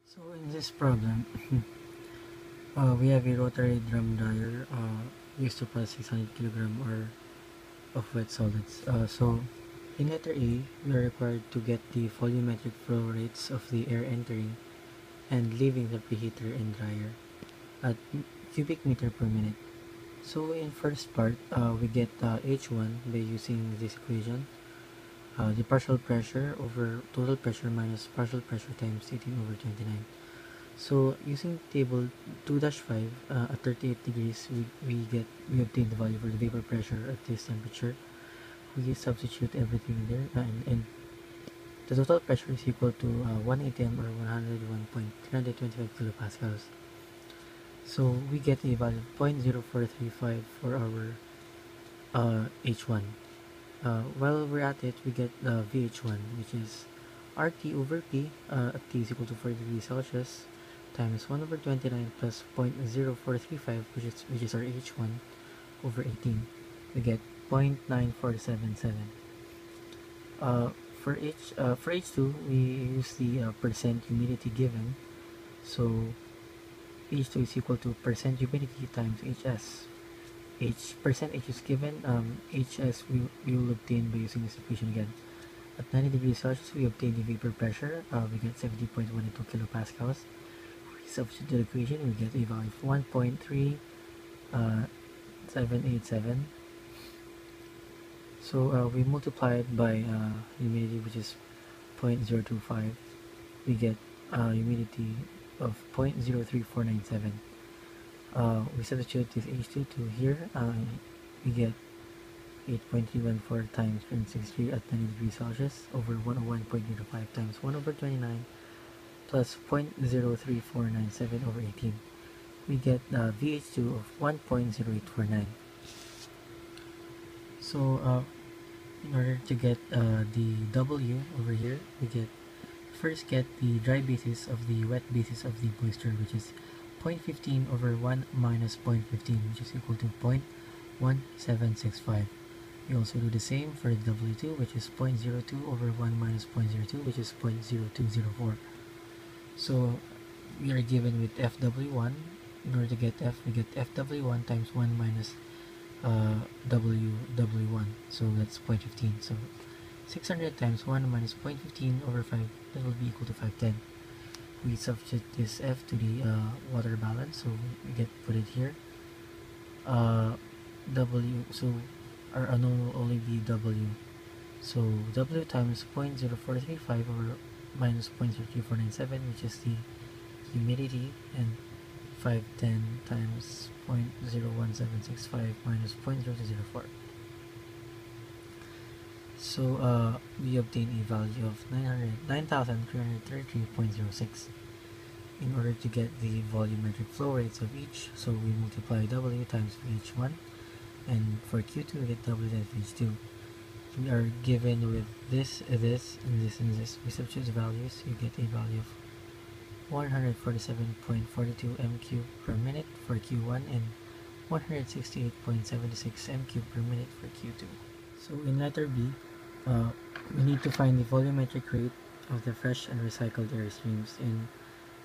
So in this problem, we have a rotary drum dryer used to process 600 kilogram or of wet solids. So in letter A, we are required to get the volumetric flow rates of the air entering and leaving the preheater and dryer at cubic meter per minute. So in first part, we get H1 by using this equation. The partial pressure over total pressure minus partial pressure times 18 over 29. So using table 2-5 at 38 degrees, we obtain the value for the vapor pressure at this temperature. We substitute everything there, and the total pressure is equal to 1 atm or 101.325 kilopascals. So we get a value of 0.0435 for our H1. While we're at it, we get the VH1, which is RT over P at T is equal to 40 degrees Celsius times 1 over 29 plus 0.0435, which is our H1 over 18. We get 0.9477. Uh, for H2, we use the percent humidity given. So H2 is equal to percent humidity times HS. H is given. HS we will obtain by using this equation again. At 90 degrees Celsius, we obtain the vapor pressure. We get 70.12 kilopascals. We substitute the equation, we get a value of 1.3787. So we multiply it by humidity, which is 0.025. We get humidity of 0.03497. We substitute this H2 to here. We get 8.314 times 363 at 90 degrees Celsius over 101.05 times 1 over 29 plus 0.03497 over 18. We get VH2 of 1.0849. So in order to get the W over here, we first get the dry basis of the wet basis of the moisture, which is 0.15 over 1 minus 0.15, which is equal to 0.1765. We also do the same for the W2, which is 0.02 over 1 minus 0.02, which is 0.0204. So we are given with FW1. In order to get F, we get FW1 times 1 minus WW1. So that's 0.15. So 600 times 1 minus 0.15 over 5, that will be equal to 510. We substitute this F to the water balance, so we put it here. W, so our unknown will only be W. So W times 0.0435 over minus 0.03497, which is the humidity, and 510 times 0.01765 minus 0.0204. So we obtain a value of 9,333.06. In order to get the volumetric flow rates of each, so we multiply W times H1, and for Q2 we get W times H2. We are given with this, and this. We substitute the values, you get a value of 147.42 m3 per minute for Q1 and 168.76 m3 per minute for Q2. So in letter B, we need to find the volumetric rate of the fresh and recycled air streams in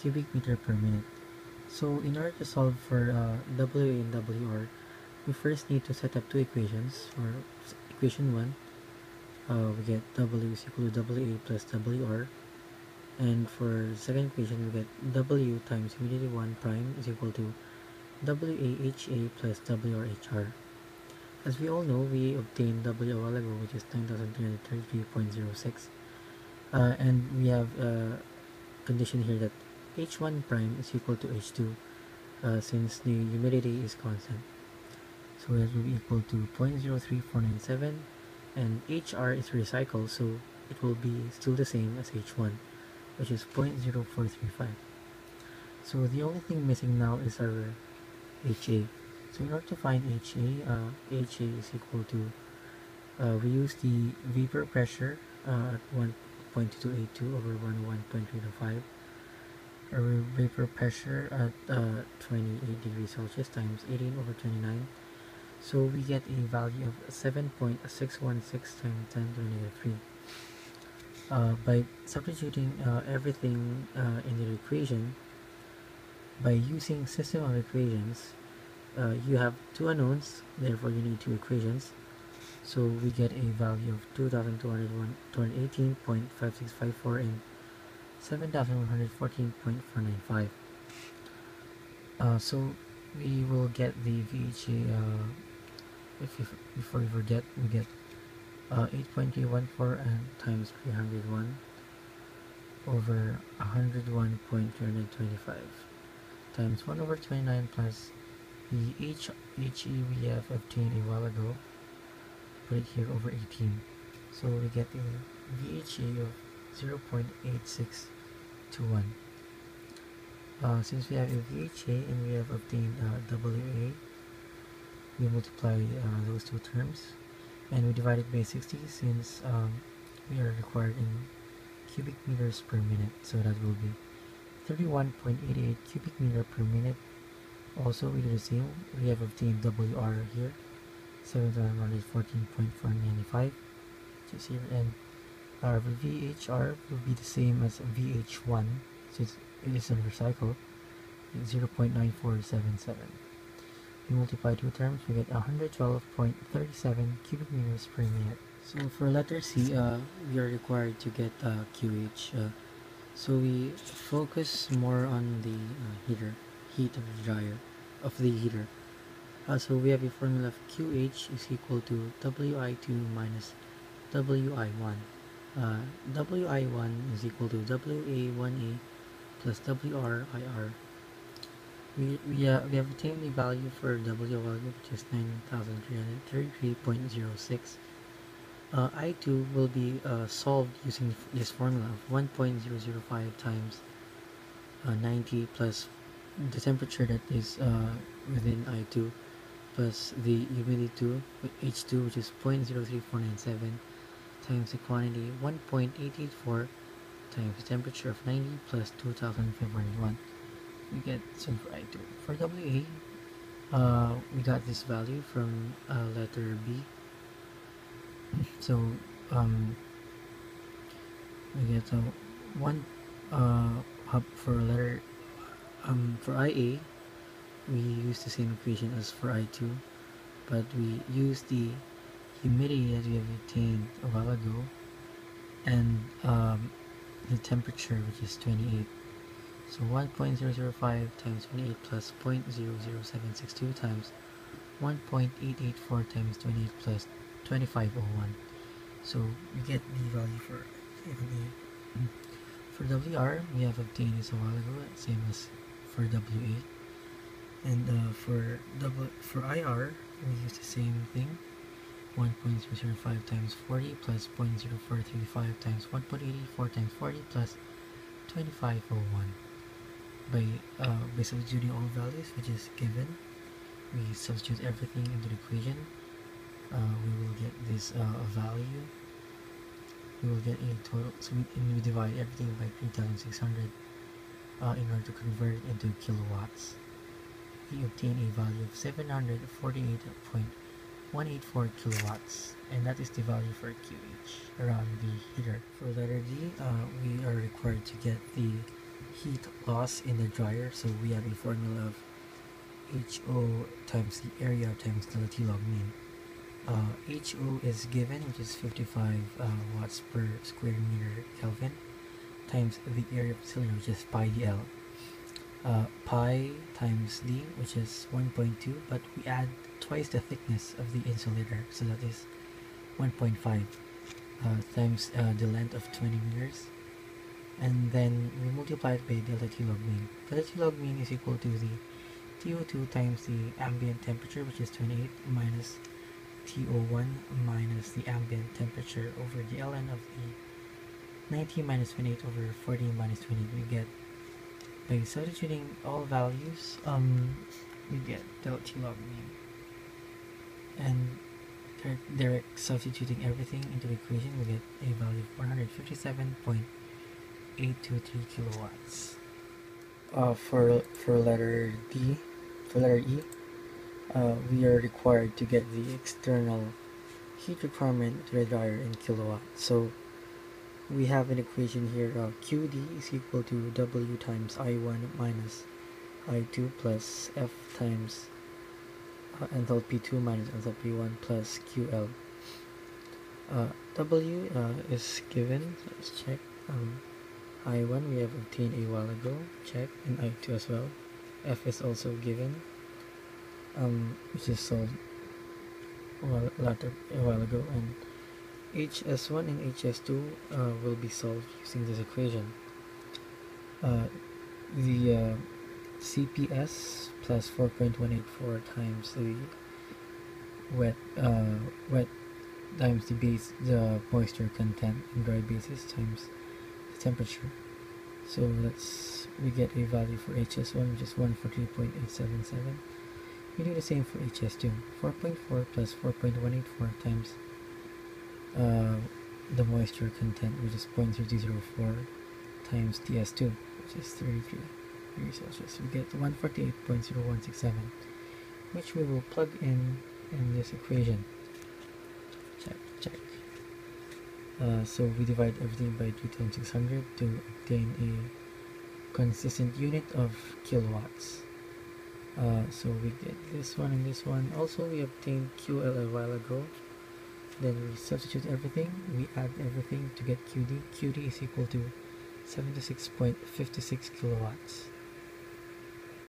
cubic meter per minute. So in order to solve for WA and WR, we first need to set up two equations. For equation 1, we get W is equal to WA plus WR, and for the second equation we get W times humidity 1 prime is equal to WAHA plus WRHR. As we all know, we obtained W a while ago, which is 9,333.06, and we have a condition here that H1 prime is equal to H2 since the humidity is constant. So that will be equal to 0.03497, and HR is recycled, so it will be still the same as H1, which is 0.0435. So the only thing missing now is our HA. So in order to find HA, HA is equal to, we use the vapor pressure at 1.282 over 101.325. Our vapor pressure at 28 degrees Celsius times 18 over 29. So we get a value of 7.616 times 10 to the negative 3. By substituting everything into the equation, by using system of equations, you have two unknowns, therefore you need two equations. So we get a value of 2,218.5654 and 7,114.495. So we will get the VHA, before we forget, we get 8.314 and times 301 over 101.325 times 1 over 29 plus the HE we have obtained a while ago, put it here over 18. So we get a VHA of 0.8621. Since we have a VHA and we have obtained WA, we multiply those two terms and we divide it by 60 since we are required in cubic meters per minute, so that will be 31.88 cubic meter per minute. Also we do the same, we have obtained WR here, 7,114.495, which is here, and our VHR will be the same as VH1 since it is under cycle, 0.9477. We multiply two terms, we get 112.37 cubic meters per minute. So for letter C, we are required to get QH. So we focus more on the heat of the dryer, of the heater. So we have a formula of QH is equal to WI2 minus WI1. WI1 is equal to WA1A plus WRIR. We have obtained the value for W value, which is 9,333.06. I2 will be solved using this formula of 1.005 times 90 plus the temperature that is within I2 plus the humidity H2, which is 0.03497 times the quantity 1.884 times the temperature of 90 plus 2,501. We get some for I2. For WA, we got this value from letter B. So we get one hub for letter for IA. We use the same equation as for I2, but we use the humidity that we have obtained a while ago and the temperature, which is 28. So 1.005 times 28 plus 0.00762 times 1.884 times 28 plus 2501. So we get the value for A. For WR, we have obtained this a while ago, same as for WA. And for IR, we use the same thing, 1.005 times 40 plus 0.0435 times 1.84 times 40 plus 2501. By substituting all values which is given, we substitute everything into the equation. We will get this value. We will get a total. So we divide everything by 3,600 in order to convert it into kilowatts. We obtain a value of 748.184 kilowatts, and that is the value for QH around the heater. For letter D, we are required to get the heat loss in the dryer, so we have a formula of HO times the area times the T log mean. HO is given, which is 55 watts per square meter Kelvin, times the area of the cylinder, which is pi dl. Pi times d, which is 1.2, but we add twice the thickness of the insulator, so that is 1.5 times the length of 20 meters, and then we multiply it by delta T log mean. Delta T log mean is equal to the TO2 times the ambient temperature, which is 28, minus TO1 minus the ambient temperature over the ln of the 90 minus 28 over 40 minus 20. We get, by substituting all values, we get delta T log mean, and direct substituting everything into the equation, we get a value of 157.823 kilowatts. For letter D, for letter E, we are required to get the external heat requirement to the dryer in kilowatts. So we have an equation here. QD is equal to W times I1 minus I2 plus F times enthalpy 2 minus enthalpy 1 plus QL. W is given. Let's check. I1 we have obtained a while ago. Check. And I2 as well. F is also given. Which is solved a while ago. And HS1 and HS2 will be solved using this equation. The CPS plus 4.184 times the wet times the moisture content in dry basis times the temperature. So we get a value for HS1, which is 140.877. We do the same for HS2. 4.4 plus 4.184 times the moisture content, which is 0.004 times TS2, which is 33 degrees Celsius. We get 148.0167, which we will plug in this equation. Check. So we divide everything by 2 times 600 to obtain a consistent unit of kilowatts. So we get this one and this one. Also, we obtained QL a while ago. Then we substitute everything. We add everything to get QD. QD is equal to 76.56 kilowatts.